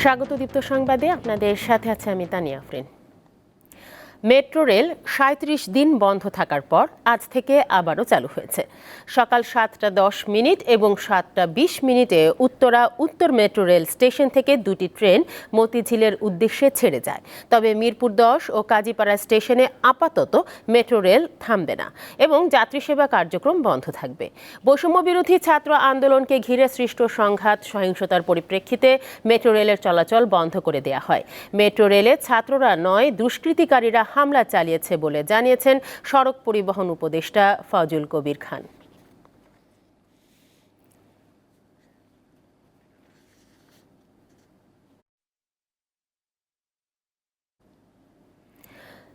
স্বাগত দীপ্ত সংবাদে আপনাদের সাথে আছে আমি তানিয়া আফরিন। মেট্রো রেল ৩৭ দিন বন্ধ থাকার পর আজ থেকে আবারও চালু হয়েছে। সকাল ৭টা ১০ এবং ৭টা ২০ উত্তর মেট্রো রেল স্টেশন থেকে দুটি ট্রেন মতিঝিলের উদ্দেশ্যে ছেড়ে যায়। তবে মিরপুর ১০ ও কাজীপাড়া স্টেশনে আপাতত মেট্রো রেল থামবে না এবং যাত্রী সেবা কার্যক্রম বন্ধ থাকবে। বৈষম্য বিরোধী ছাত্র আন্দোলনকে ঘিরে সৃষ্ট সংঘাত সহিংসতার পরিপ্রেক্ষিতে মেট্রো রেলের চলাচল বন্ধ করে দেওয়া হয়। মেট্রো রেলে ছাত্ররা নয়, দুষ্কৃতিকারীরা হামলা চালিয়েছে বলে জানিয়েছেন সড়ক পরিবহন উপদেষ্টা ফজল কবির খান।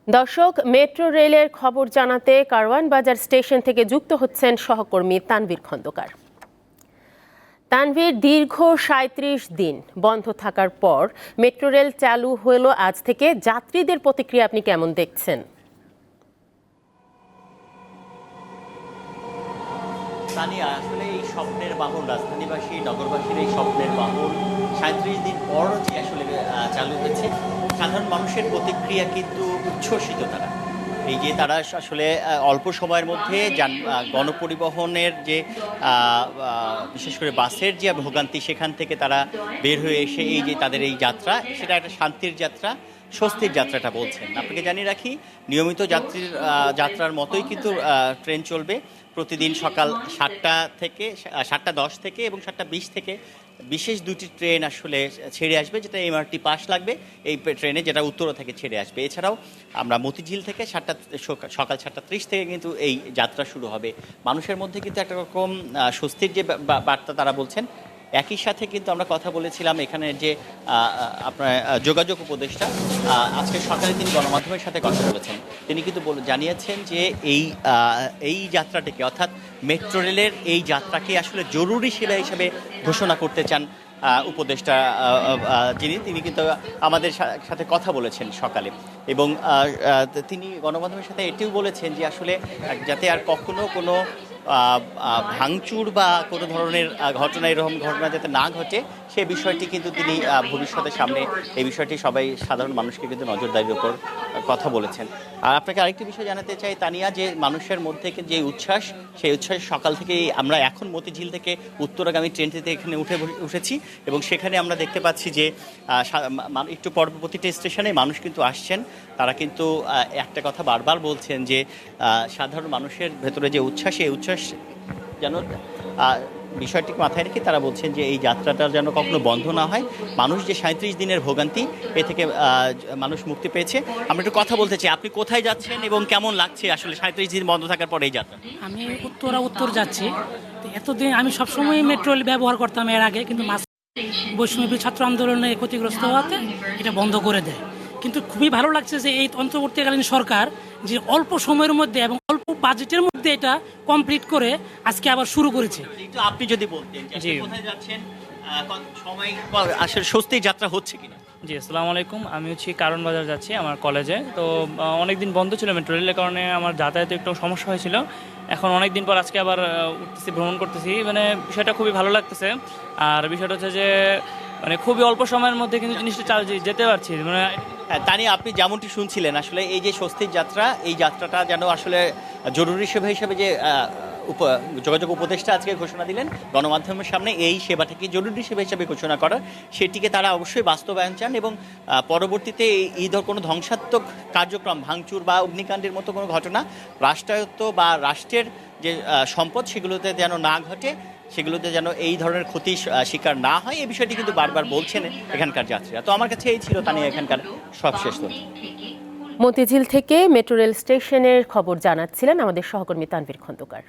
দর্শক, মেট্রো রেলের খবর জানাতে কারওয়ান বাজার স্টেশন থেকে যুক্ত হচ্ছেন সহকর্মী তানভীর খন্দকার। তানভীর, দীর্ঘ ৩৭ দিন বন্ধ থাকার পর মেট্রো রেল চালু হলো আজ থেকে, যাত্রীদের প্রতিক্রিয়া আপনি কেমন দেখছেন? তানিয়া, আসলে এই স্বপ্নের বাহন, রাজধানীবাসী নগরবাসীর এই স্বপ্নের বাহন ৩৭ দিন পর যে আসলে চালু হয়েছে, সাধারণ মানুষের প্রতিক্রিয়া কিন্তু উচ্ছ্বসিত। তারা আসলে অল্প সময়ের মধ্যে গণপরিবহনের যে বিশেষ করে বাসের যে ভোগান্তি, সেখান থেকে তারা বের হয়ে এসে এই যে তাদের এই যাত্রা, সেটা একটা শান্তির যাত্রা, স্বস্তির যাত্রাটা বলছেন। আপনাকে জানিয়ে রাখি, নিয়মিত যাত্রার মতোই কিন্তু ট্রেন চলবে। প্রতিদিন সকাল ৭টা ১০ থেকে এবং ৭টা ২০ থেকে বিশেষ দুটি ট্রেন আসলে ছেড়ে আসবে, যেটা এমআরটি পাস লাগবে এই ট্রেনে, যেটা উত্তরা থেকে ছেড়ে আসবে। এছাড়াও আমরা মতিঝিল থেকে সকাল ৭টা ৩০ থেকে কিন্তু এই যাত্রা শুরু হবে। মানুষের মধ্যে কিন্তু একটা রকম স্বস্তির যে বার্তা তারা বলছেন। একই সাথে কিন্তু আমরা কথা বলেছিলাম এখানে যে আপনার যোগাযোগ উপদেষ্টা, আজকে সকালে তিনি গণমাধ্যমের সাথে কথা বলেছেন। তিনি কিন্তু জানিয়েছেন যে এই যাত্রাটিকে, অর্থাৎ মেট্রো রেলের এই যাত্রাকে আসলে জরুরি সেবা হিসেবে ঘোষণা করতে চান উপদেষ্টা তিনি কিন্তু আমাদের সাথে কথা বলেছেন সকালে। এবং তিনি গণমাধ্যমের সাথে এটিও বলেছেন যে আসলে যাতে আর কখনো কোনো ভাঙচুর বা কোনো ধরনের ঘটনা, এরকম ঘটনা যাতে না ঘটে, সে বিষয়টি কিন্তু তিনি ভবিষ্যতের সামনে এই বিষয়টি সবাই সাধারণ মানুষকে কিন্তু নজরদারির উপর কথা বলেছেন। আর আপনাকে আরেকটি বিষয় জানাতে চাই তানিয়া, যে মানুষের মধ্যে যে উচ্ছ্বাস, সেই উচ্ছ্বাস সকাল থেকেই আমরা এখন মতিঝিল থেকে উত্তরাগামী ট্রেনটিতে এখানে উঠেছি এবং সেখানে আমরা দেখতে পাচ্ছি যে একটু প্রতিটি স্টেশনে মানুষ কিন্তু আসছেন। তারা কিন্তু একটা কথা বারবার বলছেন যে সাধারণ মানুষের ভেতরে যে উচ্ছ্বাস, এই উচ্ছ্বাস যেন বিষয়টিকে মাথায় রেখে তারা বলছেন যে এই যাত্রাটা যেন কখনো বন্ধ না হয়। মানুষ যে ৩৭ দিনের ভোগান্তি, এ থেকে মানুষ মুক্তি পেয়েছে। আমরা একটু কথা বলতে চাই, আপনি কোথায় যাচ্ছেন এবং কেমন লাগছে আসলে ৩৭ দিন বন্ধ থাকার পর এই যাত্রা? আমি উত্তর যাচ্ছি। এতদিন আমি সবসময় মেট্রো রেল ব্যবহার করতাম এর আগে, কিন্তু বৈষম্য ছাত্র আন্দোলনে ক্ষতিগ্রস্ত হওয়াতে এটা বন্ধ করে দেয়। কিন্তু খুবই ভালো লাগছে যে এই অন্তর্বর্তীকালীন সরকার যে অল্প সময়ের মধ্যে এবং অল্প বাজেটের মধ্যে এটা কমপ্লিট করে আজকে আবার শুরু করেছে। আপনি যদি বলতেন যে কোথায় যাচ্ছেন, সময় আসলে স্বস্তির যাত্রা হচ্ছে কিনা? জি, আসসালামু আলাইকুম। আমি কারওয়ান বাজার যাচ্ছি আমার কলেজে। তো অনেকদিন বন্ধ ছিল মেট্রো রেলের কারণে, আমার যাতায়াতে একটু সমস্যা হয়েছিল। এখন অনেকদিন পর আজকে আবার উঠতেছি, ভ্রমণ করতেছি। মানে বিষয়টা খুবই ভালো লাগতেছে। আর বিষয়টা হচ্ছে যে মানে খুবই অল্প সময়ের মধ্যে কিন্তু জিনিসটা যেতে পারছি। মানে তানি, আপনি যেমনটি শুনছিলেন, আসলে এই যে স্বস্তির যাত্রা, এই যাত্রাটা যেন আসলে জরুরি সেবা হিসেবে যে যোগাযোগ উপদেষ্টা আজকে ঘোষণা দিলেন গণমাধ্যমের সামনে, এই সেবাটাকে জরুরি সেবা হিসেবে ঘোষণা করা, সেটিকে তারা অবশ্যই বাস্তবায়ন চান এবং পরবর্তীতে এই কোনো ধ্বংসাত্মক কার্যক্রম, ভাঙচুর বা অগ্নিকাণ্ডের মতো কোনো ঘটনা রাষ্ট্রায়ত্ত বা রাষ্ট্রের যে সম্পদ, সেগুলোতে যেন না ঘটে, সেগুলোতে যেন এই ধরনের ক্ষতি শিকার না হয়, এই বিষয়টি কিন্তু বারবার বলছেন এখানকার যাত্রীরা। তো আমার কাছে এই ছিল তানিয়া এখানকার সবশেষ তথ্য। মতিঝিল থেকে মেট্রো রেল স্টেশনের খবর জানাচ্ছিলেন আমাদের সহকর্মী তানভীর খন্দকার।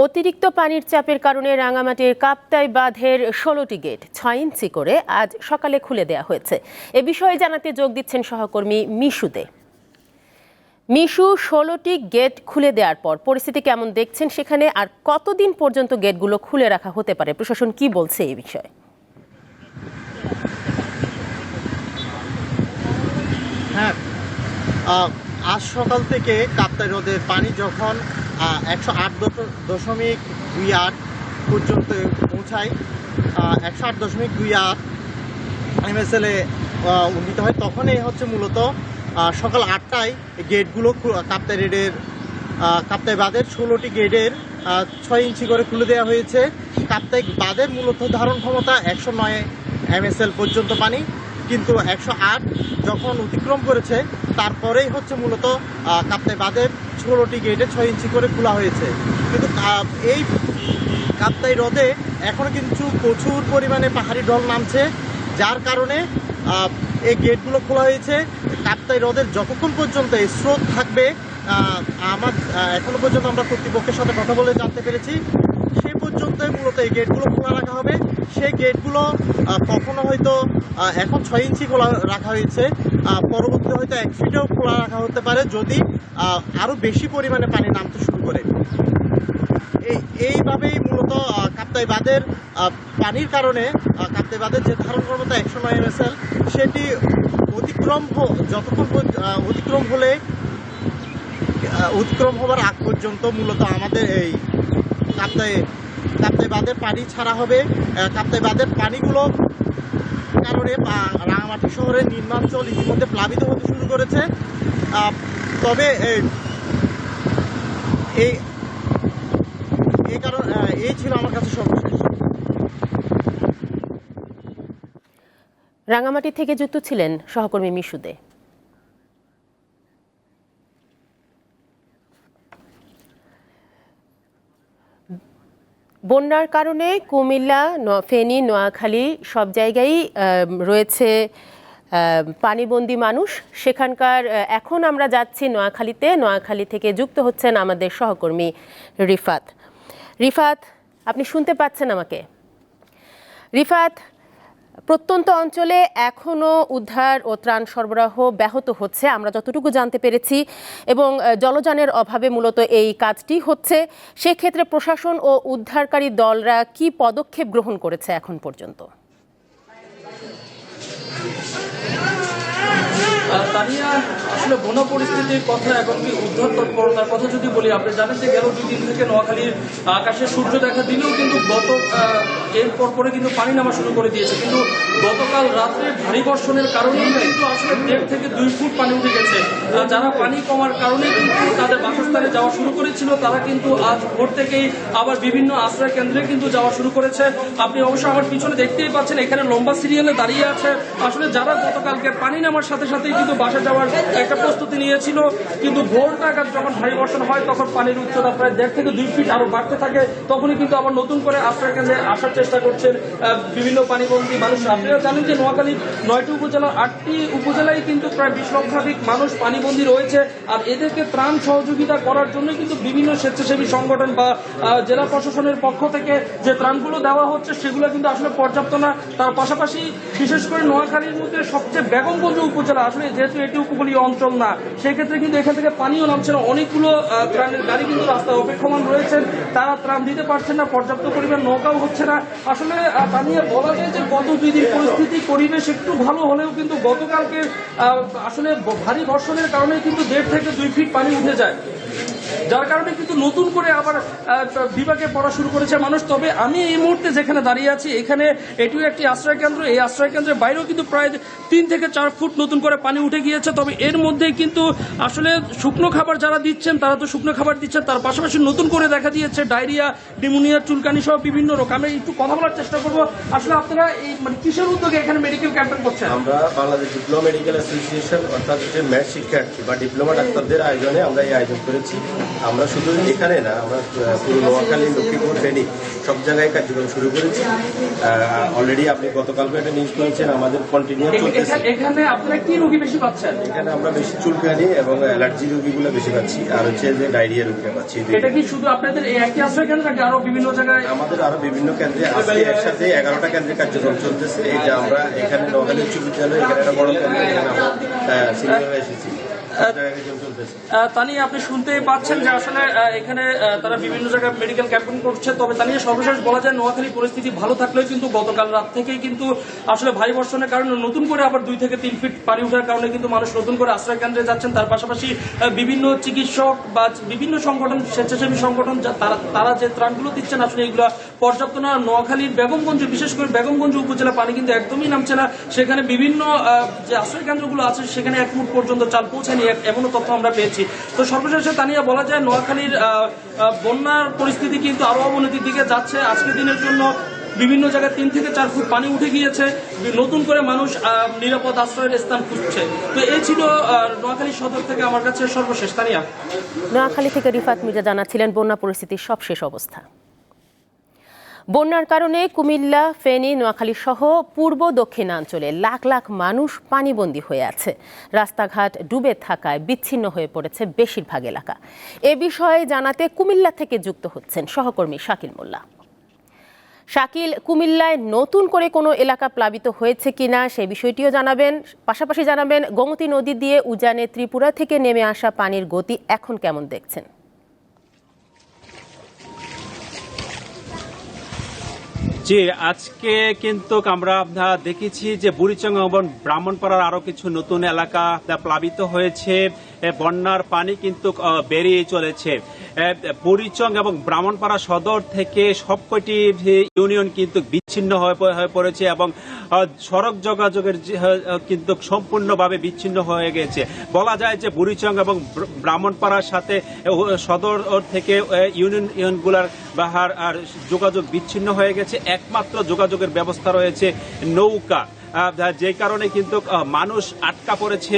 অতিরিক্ত পানির চাপের কারণে রাঙামাটির কাপ্তাই বাঁধের 16টি গেট 6 ইঞ্চি করে আজ সকালে খুলে দেওয়া হয়েছে। এ বিষয়ে জানাতে যোগ দিচ্ছেন সহকর্মী মিশু। 16টি গেট খুলে দেওয়ার পর পরিস্থিতি কেমন দেখছেন সেখানে, আর কতদিন পর্যন্ত গেটগুলো খুলে রাখা হতে পারে? প্রশাসন কি বলছে এই বিষয়ে? হ্যাঁ, আজ সকাল থেকে কাপ্তাই হ্রদের পানি যখন 108.28 পর্যন্ত পৌঁছায় 108.28 MSL এ উন্নীত হয়। তখনই হচ্ছে মূলত সকাল 8টায় গেটগুলো কাপ্তাই রেডের কাপ্তাই বাঁধের 16টি গেটের 6 ইঞ্চি করে খুলে দেওয়া হয়েছে। কাপ্তাই বাঁধের মূলত ধারণ ক্ষমতা 109 MSL পর্যন্ত পানি, কিন্তু 108 যখন অতিক্রম করেছে তারপরেই হচ্ছে মূলত কাপ্তাই বাঁধের 16টি গেটে 6 ইঞ্চি করে খোলা হয়েছে। কিন্তু এই কাপ্তাই হ্রদে এখনও কিন্তু প্রচুর পরিমাণে পাহাড়ি ঢল নামছে, যার কারণে এই গেটগুলো খোলা হয়েছে। কাপ্তাই হ্রদের যতক্ষণ পর্যন্ত এই স্রোত থাকবে, এখনো পর্যন্ত আমরা কর্তৃপক্ষের সাথে কথা বলে জানতে পেরেছি, সে পর্যন্তই মূলত এই গেটগুলো খোলা রাখা হবে। সেই গেটগুলো কখনো হয়তো এখন 6 ইঞ্চি খোলা রাখা হয়েছে, পরবর্তীতে হয়তো 1 ফিটেও খোলা রাখা হতে পারে যদি আরও বেশি পরিমাণে পানি নামতে শুরু করে। এইভাবেই মূলত কাপ্তাই বাঁধের পানির কারণে কাপ্তাই বাঁধের যে ধারণ ক্ষমতা 109 MSL সেটি অতিক্রম হবার আগ পর্যন্ত মূলত আমাদের এই কাপ্তাই বাঁধের পানি ছাড়া হবে। কাপ্তাই বাঁধের পানিগুলো কারণে রাঙামাটি শহরের নিম্নাঞ্চল ইতিমধ্যে প্লাবিত হতে শুরু করেছে। তবে এই ছিল আমার কাছে সর্বশেষ। রাঙামাটি থেকে যুক্ত ছিলেন সহকর্মী মিশু দে। বন্যার কারণে কুমিল্লা, ফেনী, নোয়াখালী সব জায়গায় রয়েছে পানিবন্দী মানুষ। সেখানকার এখন আমরা যাচ্ছি নোয়াখালীতে। নোয়াখালী থেকে যুক্ত হচ্ছেন আমাদের সহকর্মী রিফাত। রিফাত, আপনি শুনতে পাচ্ছেন আমাকে? রিফাত, প্রত্যন্ত অঞ্চলে এখনও উদ্ধার ও ত্রাণ সরবরাহ ব্যাহত হচ্ছে আমরা যতটুকু জানতে পেরেছি, এবং জলযানের অভাবে মূলত এই কাজটি হচ্ছে। সেক্ষেত্রে প্রশাসন ও উদ্ধারকারী দলরা কি পদক্ষেপ গ্রহণ করেছে এখন পর্যন্ত? তানিয়া, আসলে বন্যা পরিস্থিতির কথা এবং কি উদ্ধার তৎপরতার কথা যদি বলি, আপনি জানেন যে গেল 2 দিন থেকে নোয়াখালীর আকাশে সূর্য দেখা দিলেও কিন্তু এর পরে কিন্তু পানি নামা শুরু করে দিয়েছে। কিন্তু গতকাল রাত্রে ভারী বর্ষণের কারণেই কিন্তু আসলে 1.5 থেকে 2 ফুট পানি উঠে গেছে। যারা পানি কমার কারণে কিন্তু তাদের বাসস্থানে যাওয়া শুরু করেছিল, তারা কিন্তু আজ ভোর থেকেই আবার বিভিন্ন আশ্রয় কেন্দ্রে কিন্তু যাওয়া শুরু করেছে। আপনি অবশ্য আমার পিছনে দেখতেই পাচ্ছেন, এখানে লম্বা সিরিয়ালে দাঁড়িয়ে আছে আসলে যারা গতকালকে পানি নামার সাথে সাথেই কিন্তু বাসা যাওয়ার একটা প্রস্তুতি নিয়েছিল। কিন্তু ভোর নাগাদ যখন ভারী বর্ষণ হয় তখন পানির উচ্চতা প্রায় 1.5 থেকে 2 ফিট আরো বাড়তে থাকে। তখনই কিন্তু আবার নতুন করে আশ্রয় কেন্দ্রে আসার চেষ্টা করছেন বিভিন্ন পানিবন্দী মানুষ। আপনারা জানেন যে নোয়াখালীর 9টি উপজেলা, 8টি উপজেলায় কিন্তু প্রায় 20 লক্ষাধিক মানুষ পানিবন্দী রয়েছে। আর এদেরকে ত্রাণ সহযোগিতা করার জন্য কিন্তু বিভিন্ন স্বেচ্ছাসেবী সংগঠন বা জেলা প্রশাসনের পক্ষ থেকে যে ত্রাণগুলো দেওয়া হচ্ছে সেগুলো কিন্তু আসলে পর্যাপ্ত না। তার পাশাপাশি বিশেষ করে নোয়াখালীর মধ্যে সবচেয়ে বেগমগঞ্জ উপজেলা, আসলে যেহেতু এটি উপকূলীয় অঞ্চল না, সেক্ষেত্রে কিন্তু এখান থেকে পানিও নামছে না। অনেকগুলো ত্রাণের গাড়ি কিন্তু রাস্তায় অপেক্ষমান রয়েছেন, তারা ত্রাণ দিতে পারছেন না, পর্যাপ্ত পরিমাণ নৌকাও হচ্ছে না। আসলে তা নিয়ে বলা যায় যে গত 2 দিন পরিস্থিতি পরিবেশ একটু ভালো হলেও কিন্তু গতকালকে আসলে ভারী বর্ষণের কারণে কিন্তু 1.5 থেকে 2 ফিট পানি উঠে যায়, যার কারণে কিন্তু নতুন করে আবার বিভাগে পড়া শুরু করেছে মানুষ। তবে আমি এই মুহূর্তে যেখানে দাঁড়িয়ে আছি, এখানে এটিও একটি আশ্রয় কেন্দ্র। এই আশ্রয় কেন্দ্রের বাইরেও কিন্তু প্রায় 3 থেকে 4 ফুট নতুন করে পানি উঠে গিয়েছে। তবে এর মধ্যেই কিন্তু আসলে শুকনো খাবার যারা দিচ্ছেন তারা তো শুকনো খাবার দিচ্ছেন, তার পাশাপাশি নতুন করে দেখা দিয়েছে ডায়রিয়া, নিউমোনিয়া, চুলকানি সহ বিভিন্ন রোগ। আমি একটু কথা বলার চেষ্টা করবো, আসলে আপনারা এই মানে কিসের উদ্যোগে এখানে মেডিকেল ক্যাম্পেইন করছেন? আমরা বাংলাদেশ ডিপ্লোমা মেডিকেল অ্যাসোসিয়েশন, অর্থাৎ ম্যাথ শিক্ষার্থী বা ডিপ্লোমা ডাক্তারদের আয়োজনে আমরা এই আয়োজন করেছি। আমরা শুধু এখানে না, আমরা পুরো নোয়াখালী, লক্ষ্মীপুর, ফেনী সব জায়গায় কার্যক্রম শুরু করেছি। অলরেডি আপনি গতকালকে একটা নিউজ করেছেন, আমাদের কন্টিনিউ চলতেছে। এখানে আপনারা কি রোগী বেশি পাচ্ছেন? এখানে আমরা বেশি চুলকানি এবং অ্যালার্জি রোগীগুলো বেশি পাচ্ছি, আর হচ্ছে যে ডায়রিয়া রোগীরা পাচ্ছি। এটা কি শুধু আপনাদের এই একটি আশ্রয় কেন্দ্র নাকি আরো বিভিন্ন জায়গায়? আমাদের আরো বিভিন্ন কেন্দ্রে আজকে একসাথে 11টা কেন্দ্রে কার্যক্রম চলতেছে। এই যে আমরা এখানে নোয়াখালী উচ্চ বিদ্যালয়, এখানে একটা বড় কেন্দ্র, এখানে আমরা সিনিয়ররা এসেছি। সব জায়গায় একজন চলতেছে। তানিয়া, আপনি শুনতেই পাচ্ছেন যে আসলে এখানে তারা বিভিন্ন জায়গায় মেডিকেল ক্যাম্পেইন করছে। তবে তানিয়া, সর্বশেষ বলা যায় নোয়াখালী পরিস্থিতি ভালো থাকলেও কিন্তু গতকাল রাত থেকেই কিন্তু আসলে ভারী বর্ষণের কারণে নতুন করে আবার 2 থেকে 3 ফিট পানি ওঠার কারণে কিন্তু মানুষ নতুন করে আশ্রয় কেন্দ্রে যাচ্ছেন। তার পাশাপাশি বিভিন্ন চিকিৎসক বা বিভিন্ন সংগঠন, স্বেচ্ছাসেবী সংগঠন তারা যে ত্রাণগুলো দিচ্ছেন আসলে এগুলো পর্যাপ্ত না। নোয়াখালীর বেগমগঞ্জ, বিশেষ করে বেগমগঞ্জ উপজেলা পানি কিন্তু একদমই নামছে না। সেখানে বিভিন্ন যে আশ্রয় কেন্দ্রগুলো আছে সেখানে 1 ফুট পর্যন্ত চাল পৌঁছায়নি, এমনও তথ্য আমরা পেয়েছি। তো সর্বশেষে তানিয়া, বলা যায় নোয়াখালীর বন্যার পরিস্থিতি কিন্তু আরো অবনতির দিকে যাচ্ছে। আজকের দিনের জন্য বিভিন্ন জায়গায় 3 থেকে 4 ফুট পানি উঠে গিয়েছে। নতুন করে মানুষ নিরাপদ আশ্রয়ের স্থান খুঁজছে। তো এই ছিল নোয়াখালী সদর থেকে আমার কাছে সর্বশেষ। তানিয়া, নোয়াখালী থেকে রিফাত মির্জা জানাচ্ছিলেন বন্যা পরিস্থিতির সবশেষ অবস্থা। বন্যার কারণে কুমিল্লা, ফেনী, নোয়াখালী সহ পূর্ব দক্ষিণাঞ্চলে লাখ লাখ মানুষ পানিবন্দী হয়ে আছে। রাস্তাঘাট ডুবে থাকায় বিচ্ছিন্ন হয়ে পড়েছে বেশিরভাগ এলাকা। এ বিষয়ে জানাতে কুমিল্লা থেকে যুক্ত হচ্ছেন সহকর্মী শাকিল মোল্লা। শাকিল, কুমিল্লায় নতুন করে কোনো এলাকা প্লাবিত হয়েছে কিনা সেই বিষয়টিও জানাবেন, পাশাপাশি জানাবেন গোমতী নদী দিয়ে উজানে ত্রিপুরা থেকে নেমে আসা পানির গতি এখন কেমন দেখছেন? জি, আজকে কিন্তু আমরা দেখেছি যে বুড়িচং এবং ব্রাহ্মণপাড়ার আরো কিছু নতুন এলাকা প্লাবিত হয়েছে। বন্যার পানি কিন্তু বেরিয়ে চলেছে। বুড়িচং এবং ব্রাহ্মণপাড়া সদর থেকে সবকটি ইউনিয়ন কিন্তু বিচ্ছিন্ন হয়ে পড়েছে এবং সড়ক যোগাযোগের কিন্তু সম্পূর্ণভাবে বিচ্ছিন্ন হয়ে গেছে। বলা যায় যে বুড়িচং এবং ব্রাহ্মণপাড়ার সাথে সদর থেকে ইউনিয়নগুলোর বাহার আর যোগাযোগ বিচ্ছিন্ন হয়ে গেছে। একমাত্র যোগাযোগের ব্যবস্থা রয়েছে নৌকা, যে কারণে কিন্তু মানুষ আটকা পড়েছে।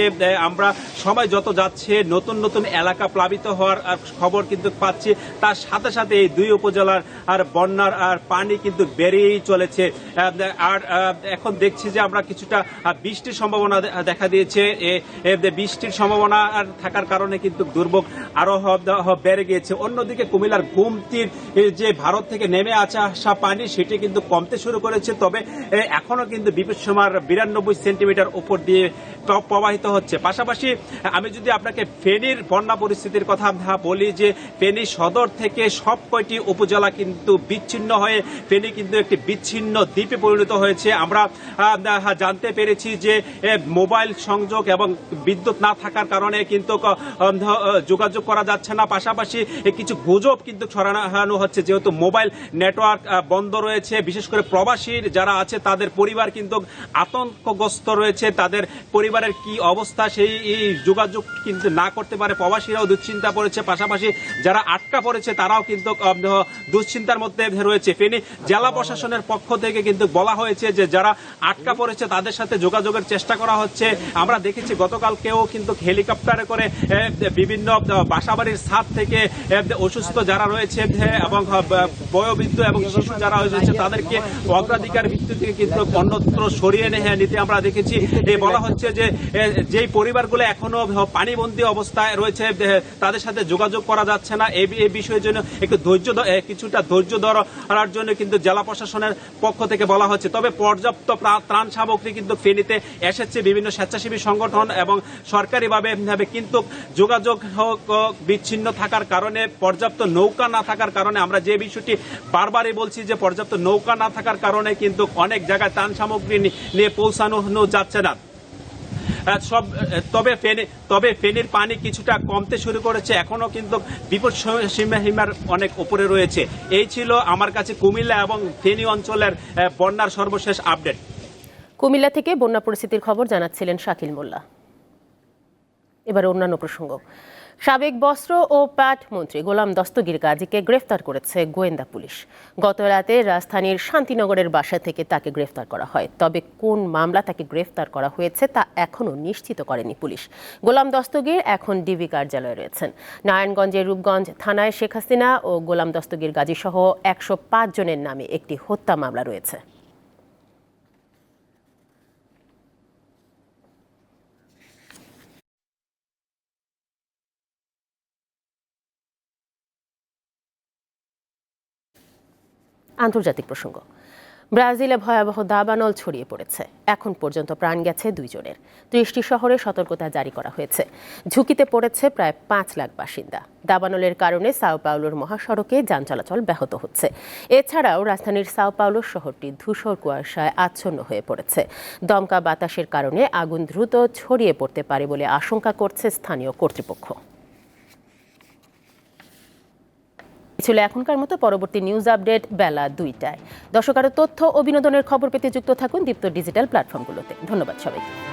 আমরা সময় যত যাচ্ছে নতুন নতুন এলাকা প্লাবিত হওয়ার খবর কিন্তু পাচ্ছি। তার সাথে সাথে এই 2 উপজেলার আর বন্যার আর পানি কিন্তু বেড়েই চলেছে। আর এখন দেখছি যে আমরা কিছুটা বৃষ্টির সম্ভাবনা দেখা দিয়েছে। বৃষ্টির সম্ভাবনা আর থাকার কারণে কিন্তু দুর্ভোগ আরো বেড়ে গিয়েছে। অন্যদিকে কুমিল্লার গোমতীর যে ভারত থেকে নেমে আসা পানি সেটি কিন্তু কমতে শুরু করেছে। তবে এখনো কিন্তু বিপদসীমার 92 সেন্টিমিটার উপর দিয়ে প্রবাহিত হচ্ছে। পাশাপাশি আমি যদি আপনাকে ফেনীর বন্যা পরিস্থিতির কথা বলি, যে ফেনী সদর থেকে সব কয়টি উপজেলা কিন্তু বিচ্ছিন্ন হয়ে ফেনী কিন্তু একটি বিচ্ছিন্ন দ্বীপে পরিণত হয়েছে। আমরা জানতে পেরেছি যে মোবাইল সংযোগ এবং বিদ্যুৎ না থাকার কারণে কিন্তু যোগাযোগ করা যাচ্ছে না। পাশাপাশি কিছু গুজব কিন্তু ছড়ানো হচ্ছে, যেহেতু মোবাইল নেটওয়ার্ক বন্ধ রয়েছে। বিশেষ করে প্রবাসী যারা আছে তাদের পরিবার কিন্তু আতঙ্কগ্রস্ত রয়েছে। তাদের পরিবারের কি অবস্থা সেই যোগাযোগ কিন্তু না করতে পারে প্রবাসীরাও দুশ্চিন্তা পড়েছে। পাশাপাশি যারা আটকা পড়েছে তারাও কিন্তু দুশ্চিন্তার মধ্যে রয়েছে। ফেনী জেলা প্রশাসনের পক্ষ থেকে কিন্তু বলা হয়েছে যে যারা আটকা পড়েছে তাদের সাথে যোগাযোগের চেষ্টা করা হচ্ছে। আমরা দেখেছি গতকালকেও কিন্তু হেলিকপ্টারে করে বিভিন্ন বাসাবাড়ির ছাদ থেকে অসুস্থ যারা রয়েছে এবং বয়োবৃদ্ধ এবং শিশু যারা রয়েছে তাদেরকে অগ্রাধিকার ভিত্তিতে কিন্তু অন্যত্র সরিয়ে নিতে আমরা দেখেছি। বলা হচ্ছে যে যেই পরিবারগুলো এখনো পানিবন্দী অবস্থায় রয়েছে তাদের সাথে যোগাযোগ করা যাচ্ছে না। এই বিষয়ের জন্য কিছুটা ধৈর্য ধরার জন্য কিন্তু জেলা প্রশাসনের পক্ষ থেকে বলা হচ্ছে। তবে পর্যাপ্ত ত্রাণ সামগ্রী কিন্তু ফেনীতে এসেছে বিভিন্ন স্বেচ্ছাসেবী সংগঠন এবং সরকারিভাবে, কিন্তু যোগাযোগ বিচ্ছিন্ন থাকার কারণে, পর্যাপ্ত নৌকা না থাকার কারণে, আমরা যে বিষয়টি বারবারই বলছি যে পর্যাপ্ত নৌকা না থাকার কারণে কিন্তু অনেক জায়গায় ত্রাণ সামগ্রী নিয়ে পৌঁছানো যাচ্ছে না। তবে ফেনীর পানি কিছুটা কমতে শুরু করেছে, এখনো কিন্তু বিপদ সীমার অনেক উপরে রয়েছে। এই ছিল আমার কাছে কুমিল্লা এবং ফেনী অঞ্চলের বন্যার সর্বশেষ আপডেট। কুমিল্লা থেকে বন্যা পরিস্থিতির খবর জানাচ্ছিলেন শাকিল মোল্লা। এবার অন্যান্য প্রসঙ্গ। সাবেক বস্ত্র ও পাট মন্ত্রী গোলাম দস্তগীর গাজীকে গ্রেফতার করেছে গোয়েন্দা পুলিশ। গত রাতে রাজধানীর শান্তিনগরের বাসা থেকে তাকে গ্রেফতার করা হয়। তবে কোন মামলা তাকে গ্রেফতার করা হয়েছে তা এখনও নিশ্চিত করেনি পুলিশ। গোলাম দস্তগীর এখন ডিবি কার্যালয়ে রয়েছেন। নারায়ণগঞ্জের রূপগঞ্জ থানায় শেখ হাসিনা ও গোলাম দস্তগীর গাজী সহ 105 জনের নামে একটি হত্যা মামলা রয়েছে। আন্তর্জাতিক প্রসঙ্গ। ব্রাজিলে ভয়াবহ দাবানল ছড়িয়ে পড়েছে। এখন পর্যন্ত প্রাণ গেছে 2 জনের। 30টি শহরে সতর্কতা জারি করা হয়েছে। ঝুঁকিতে পড়েছে প্রায় 5 লাখ বাসিন্দা। দাবানলের কারণে সাও পাওলোর মহাসড়কে যান চলাচল ব্যাহত হচ্ছে। এছাড়াও রাজধানীর সাও পাওলো শহরটি ধূসর কুয়াশায় আচ্ছন্ন হয়ে পড়েছে। দমকা বাতাসের কারণে আগুন দ্রুত ছড়িয়ে পড়তে পারে বলে আশঙ্কা করছে স্থানীয় কর্তৃপক্ষ। ছিল এখনকার মতো। পরবর্তী নিউজ আপডেট বেলা 2টায়। দর্শক, আরও তথ্য ও বিনোদনের খবর পেতে যুক্ত থাকুন দীপ্ত ডিজিটাল প্ল্যাটফর্মগুলোতে। ধন্যবাদ সবাইকে।